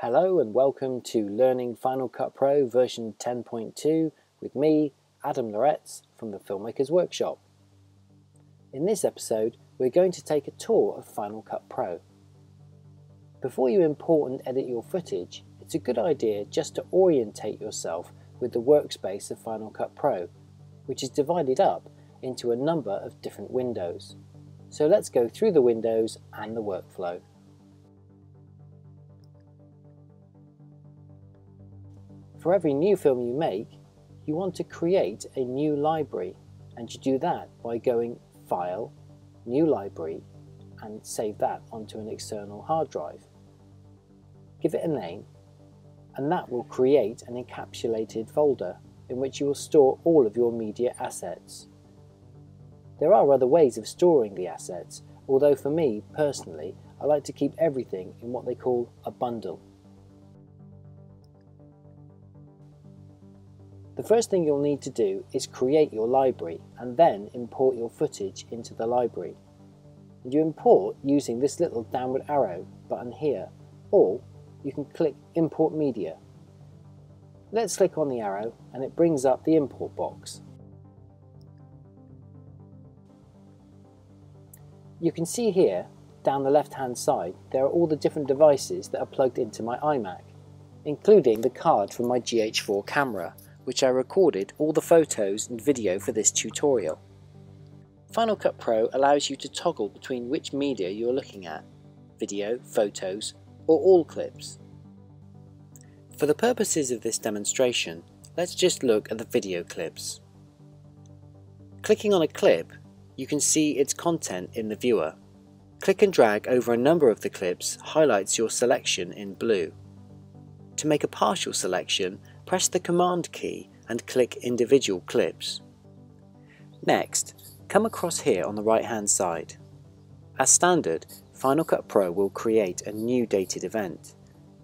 Hello and welcome to Learning Final Cut Pro version 10.2 with me, Adam Loretz from the Filmmakers Workshop. In this episode, we're going to take a tour of Final Cut Pro. Before you import and edit your footage, it's a good idea just to orientate yourself with the workspace of Final Cut Pro, which is divided up into a number of different windows. So let's go through the windows and the workflow. For every new film you make, you want to create a new library, and you do that by going File, New Library, and save that onto an external hard drive. Give it a name, and that will create an encapsulated folder in which you will store all of your media assets. There are other ways of storing the assets, although for me personally, I like to keep everything in what they call a bundle. The first thing you'll need to do is create your library and then import your footage into the library. And you import using this little downward arrow button here, or you can click Import Media. Let's click on the arrow and it brings up the import box. You can see here, down the left hand side, there are all the different devices that are plugged into my iMac, including the card from my GH4 camera, which I recorded all the photos and video for this tutorial. Final Cut Pro allows you to toggle between which media you are looking at, video, photos, or all clips. For the purposes of this demonstration, let's just look at the video clips. Clicking on a clip, you can see its content in the viewer. Click and drag over a number of the clips highlights your selection in blue. To make a partial selection, press the Command key and click Individual Clips. Next, come across here on the right hand side. As standard, Final Cut Pro will create a new dated event.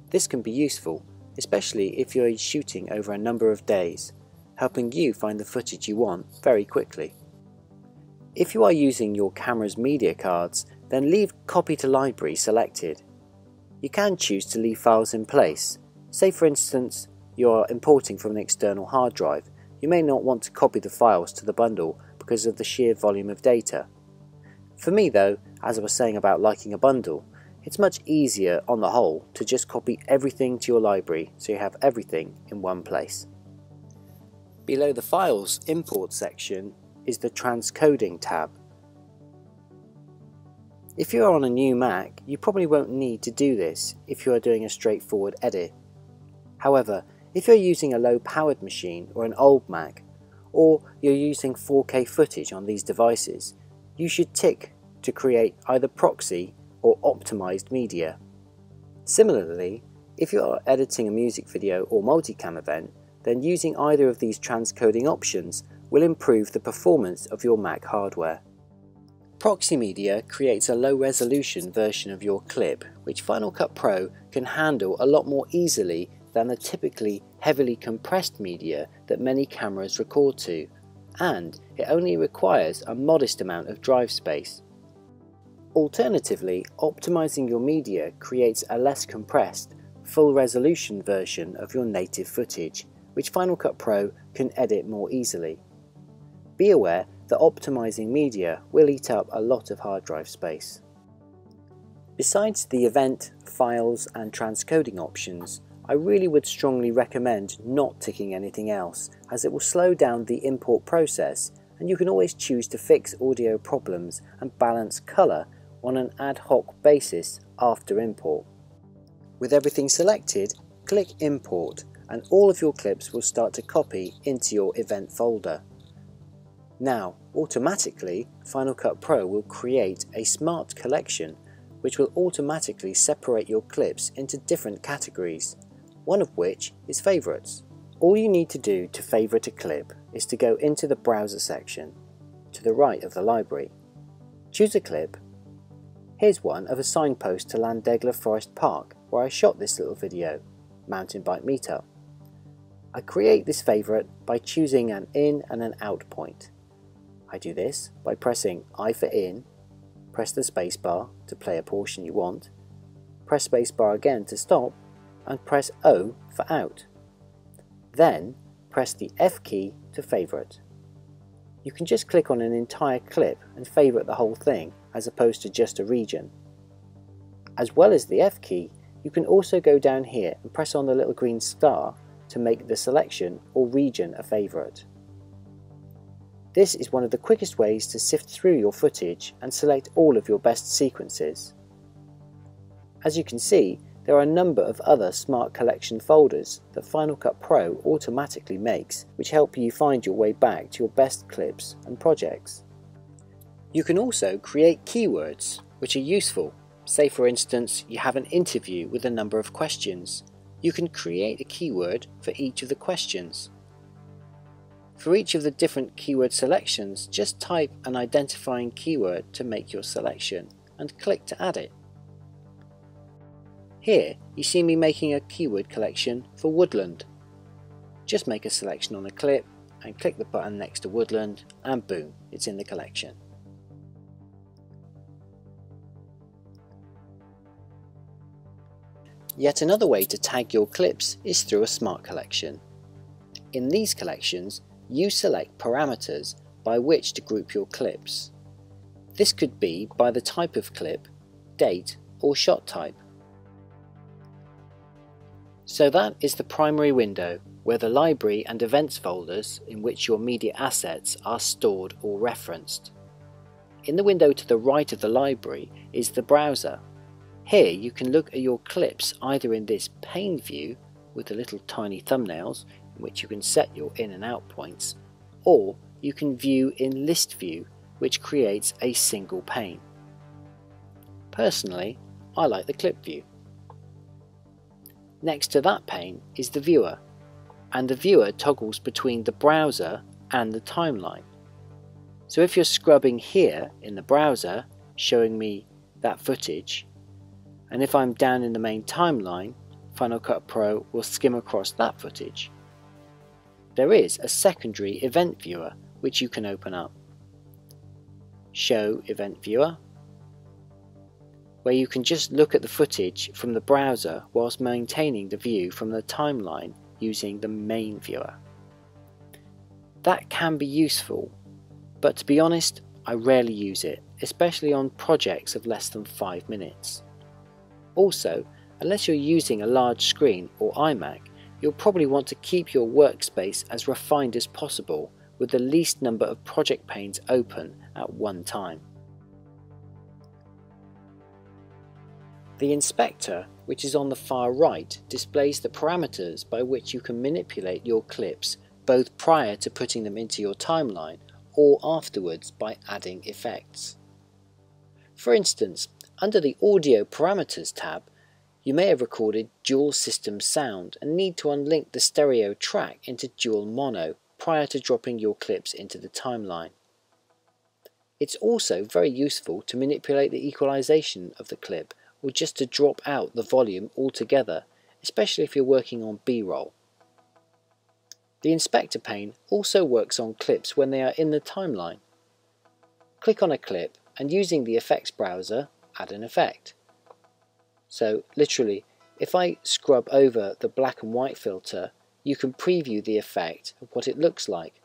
This can be useful, especially if you're shooting over a number of days, helping you find the footage you want very quickly. If you are using your camera's media cards, then leave Copy to Library selected. You can choose to leave files in place. Say for instance, you are importing from an external hard drive. You may not want to copy the files to the bundle because of the sheer volume of data. For me though, as I was saying about liking a bundle, it's much easier on the whole to just copy everything to your library so you have everything in one place. Below the Files Import section is the Transcoding tab. If you are on a new Mac, you probably won't need to do this if you are doing a straightforward edit. However, if you're using a low-powered machine or an old Mac, or you're using 4K footage on these devices, you should tick to create either proxy or optimized media. Similarly, if you are editing a music video or multicam event, then using either of these transcoding options will improve the performance of your Mac hardware. Proxy media creates a low-resolution version of your clip, which Final Cut Pro can handle a lot more easily than the typically heavily compressed media that many cameras record to, and it only requires a modest amount of drive space. Alternatively, optimizing your media creates a less compressed, full-resolution version of your native footage, which Final Cut Pro can edit more easily. Be aware that optimizing media will eat up a lot of hard drive space. Besides the event, files and transcoding options, I really would strongly recommend not ticking anything else, as it will slow down the import process, and you can always choose to fix audio problems and balance colour on an ad hoc basis after import. With everything selected, click Import and all of your clips will start to copy into your event folder. Now, automatically, Final Cut Pro will create a smart collection which will automatically separate your clips into different categories, one of which is Favorites. All you need to do to favorite a clip is to go into the Browser section, to the right of the library. Choose a clip. Here's one of a signpost to Llandegla Forest Park, where I shot this little video, Mountain Bike Meetup. I create this favorite by choosing an in and an out point. I do this by pressing I for in, press the spacebar to play a portion you want, press spacebar again to stop, and press O for out. Then press the F key to favourite. You can just click on an entire clip and favourite the whole thing as opposed to just a region. As well as the F key, you can also go down here and press on the little green star to make the selection or region a favourite. This is one of the quickest ways to sift through your footage and select all of your best sequences. As you can see, there are a number of other Smart Collection folders that Final Cut Pro automatically makes, which help you find your way back to your best clips and projects. You can also create keywords, which are useful. Say for instance, you have an interview with a number of questions. You can create a keyword for each of the questions. For each of the different keyword selections, just type an identifying keyword to make your selection and click to add it. Here you see me making a keyword collection for woodland. Just make a selection on a clip and click the button next to woodland and boom, it's in the collection. Yet another way to tag your clips is through a Smart Collection. In these collections, you select parameters by which to group your clips. This could be by the type of clip, date or shot type. So that is the primary window where the library and events folders in which your media assets are stored or referenced. In the window to the right of the library is the browser. Here you can look at your clips either in this pane view with the little tiny thumbnails in which you can set your in and out points, or you can view in list view, which creates a single pane. Personally, I like the clip view. Next to that pane is the viewer, and the viewer toggles between the browser and the timeline. So if you're scrubbing here in the browser, showing me that footage, and if I'm down in the main timeline, Final Cut Pro will skim across that footage. There is a secondary event viewer which you can open up. Show Event Viewer, where you can just look at the footage from the browser whilst maintaining the view from the timeline using the main viewer. That can be useful, but to be honest, I rarely use it, especially on projects of less than 5 minutes. Also, unless you're using a large screen or iMac, you'll probably want to keep your workspace as refined as possible with the least number of project panes open at one time. The inspector, which is on the far right, displays the parameters by which you can manipulate your clips both prior to putting them into your timeline or afterwards by adding effects. For instance, under the Audio Parameters tab, you may have recorded dual system sound and need to unlink the stereo track into dual mono prior to dropping your clips into the timeline. It's also very useful to manipulate the equalization of the clip or just to drop out the volume altogether, especially if you're working on B-roll. The inspector pane also works on clips when they are in the timeline. Click on a clip and using the effects browser, add an effect. So literally, if I scrub over the black and white filter, you can preview the effect of what it looks like.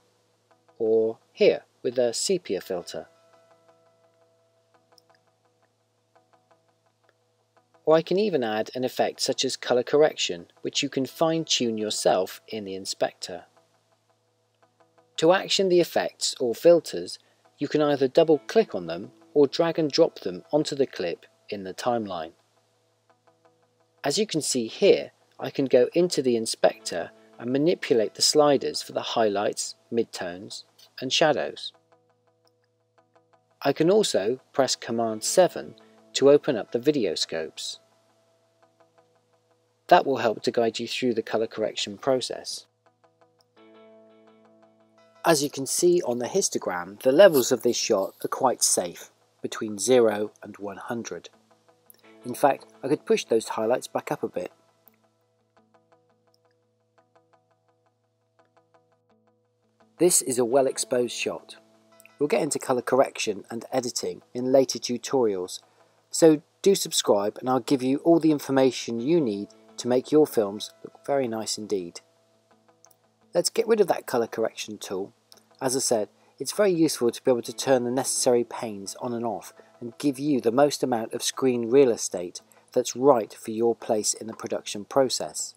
Or here, with a sepia filter. Or I can even add an effect such as color correction, which you can fine-tune yourself in the inspector. To action the effects or filters, you can either double-click on them or drag and drop them onto the clip in the timeline. As you can see here, I can go into the inspector and manipulate the sliders for the highlights, midtones, and shadows. I can also press Command 7 to open up the video scopes. That will help to guide you through the color correction process. As you can see on the histogram, the levels of this shot are quite safe, between 0 and 100. In fact, I could push those highlights back up a bit. This is a well exposed shot. We'll get into color correction and editing in later tutorials, so do subscribe and I'll give you all the information you need to make your films look very nice indeed. Let's get rid of that colour correction tool. As I said, it's very useful to be able to turn the necessary panes on and off and give you the most amount of screen real estate that's right for your place in the production process.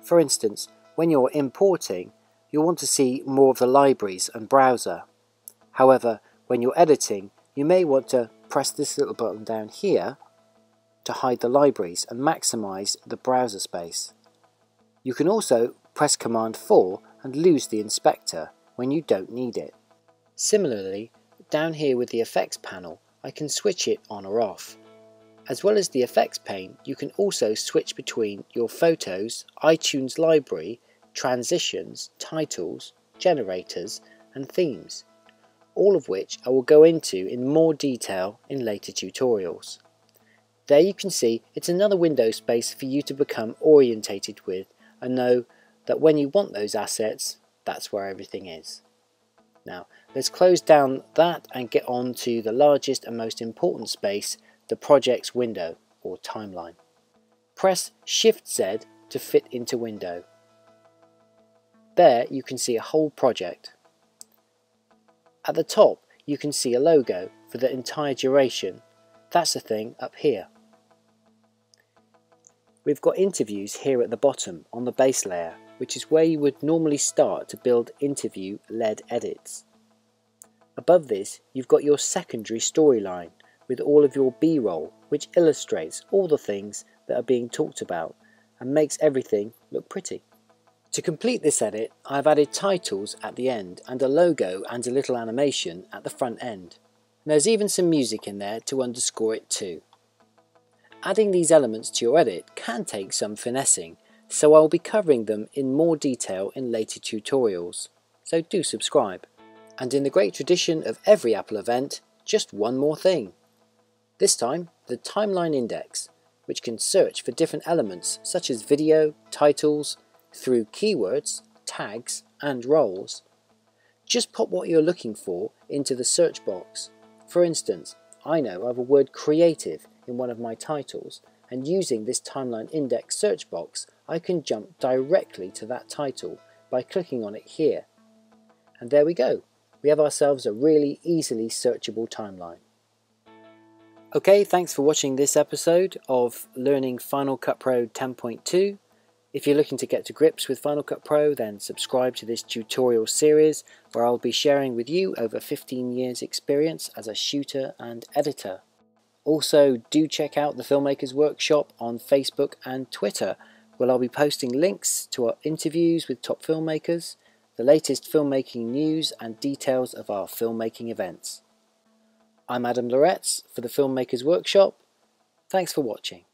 For instance, when you're importing, you'll want to see more of the libraries and browser. However, when you're editing, you may want to press this little button down here to hide the libraries and maximize the browser space. You can also press Command 4 and lose the inspector when you don't need it. Similarly, down here with the effects panel, I can switch it on or off. As well as the effects pane, you can also switch between your photos, iTunes library, transitions, titles, generators and themes, all of which I will go into in more detail in later tutorials. There you can see it's another window space for you to become orientated with and know that when you want those assets, that's where everything is. Now let's close down that and get on to the largest and most important space, the project's window or timeline. Press Shift-Z to fit into window. There you can see a whole project. At the top you can see a logo for the entire duration. That's the thing up here. We've got interviews here at the bottom on the base layer, which is where you would normally start to build interview-led edits. Above this, you've got your secondary storyline with all of your B-roll, which illustrates all the things that are being talked about and makes everything look pretty. To complete this edit, I've added titles at the end and a logo and a little animation at the front end. And there's even some music in there to underscore it too. Adding these elements to your edit can take some finessing, so I'll be covering them in more detail in later tutorials, so do subscribe. And in the great tradition of every Apple event, just one more thing. This time, the timeline index, which can search for different elements such as video, titles, through keywords, tags and roles. Just pop what you're looking for into the search box. For instance, I know I have a word creative in one of my titles, and using this timeline index search box I can jump directly to that title by clicking on it here. And there we go, we have ourselves a really easily searchable timeline. Okay, thanks for watching this episode of Learning Final Cut Pro 10.2. If you're looking to get to grips with Final Cut Pro, then subscribe to this tutorial series where I'll be sharing with you over 15 years experience as a shooter and editor. Also, do check out the Filmmakers Workshop on Facebook and Twitter, where I'll be posting links to our interviews with top filmmakers, the latest filmmaking news and details of our filmmaking events. I'm Loretz for the Filmmakers Workshop. Thanks for watching.